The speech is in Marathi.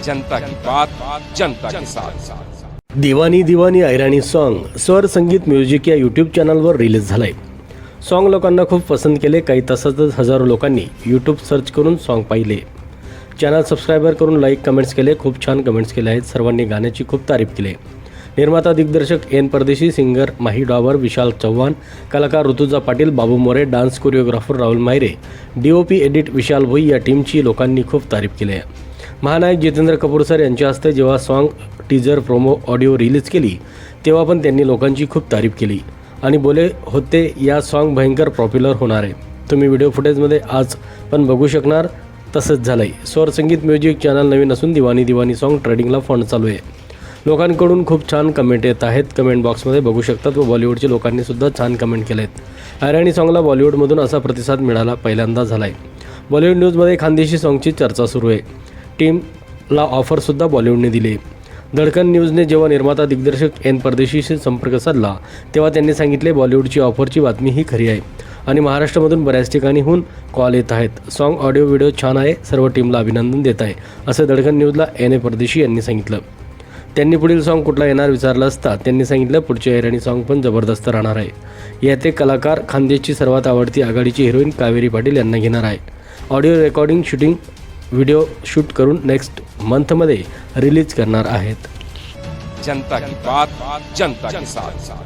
जनता की बात जनता के साथ। दिवानी दिवानी ऐराणी सॉन्ग स्वर संगीत म्युझिक या यूट्यूब चॅनलवर रिलीज झालंय। सॉन्ग लोकांना खूप पसंत केले। काही तासातच हजारो लोकांनी यूट्यूब सर्च करून सॉन्ग पाहिले। चॅनल सबस्क्राइबर करून लाईक कमेंट्स केले। खूप छान कमेंट्स केले आहेत। सर्वांनी गाण्याची खूप तारीफ केली। निर्माता दिग्दर्शक एन परदेशी, सिंगर माही डावर, विशाल चव्हाण, कलाकार Rutuja Patil, Babu More, dance choreographer Rahul Mahire, DOP edit Vishal Bhoi या टीमची लोकांनी खूप तारीफ केली आहे। महानायक जितेंद्र कपूर सर यांच्या हस्ते जेव्हा song teaser promo audio release केली तेव्हा पण त्यांनी लोकांची खूप तारीफ केली आणि बोले होते या सॉन्ग भयंकर पॉप्युलर होणार आहे। तुम्ही व्हिडिओ फुटेजमध्ये आज पण बघू शकणार। तसंच झालंय। स्वर संगीत म्युझिक चॅनल नवीन असून दिवानी दिवानी सॉन्ग ट्रेडिंगला फंड चालू आहे। लोकांकडून खूप छान कमेंट येत आहेत। कमेंट बॉक्समध्ये बघू शकतात व बॉलिवूडच्या लोकांनी सुद्धा छान कमेंट केले आहेत। ऐराणी सॉन्गला बॉलिवूडमधून असा प्रतिसाद मिळाला पहिल्यांदा झालाय। बॉलिवूड न्यूजमध्ये खानदेशी सॉन्गची चर्चा सुरू आहे। टीमला ऑफरसुद्धा बॉलिवूडने दिली। धडकन न्यूजने जेव्हा निर्माता दिग्दर्शक एन परदेशीशी संपर्क साधला तेव्हा त्यांनी सांगितले बॉलिवूडची ऑफरची बातमी ही खरी आहे आणि महाराष्ट्रामधून बऱ्याच ठिकाणीहून कॉल येत आहेत। सॉन्ग ऑडिओ व्हिडिओ छान आहे। सर्व टीमला अभिनंदन देत आहे असं धडकन न्यूजला एन परदेशी यांनी सांगितलं। त्यांनी पुढील सॉन्ग कुठला येणार विचारलं असता त्यांनी सांगितलं पुढचे ऐराणी सॉन्ग पण जबरदस्त राहणार आहे। यात एक कलाकार खानदेशची सर्वात आवडती आघाडीची हिरोईन कावेरी पाटील यांना घेणार आहे। Audio recording shooting video shoot करून नेक्स्ट मंथमध्ये रिलीज करणार आहेत। जनता की बात जनता के साथ।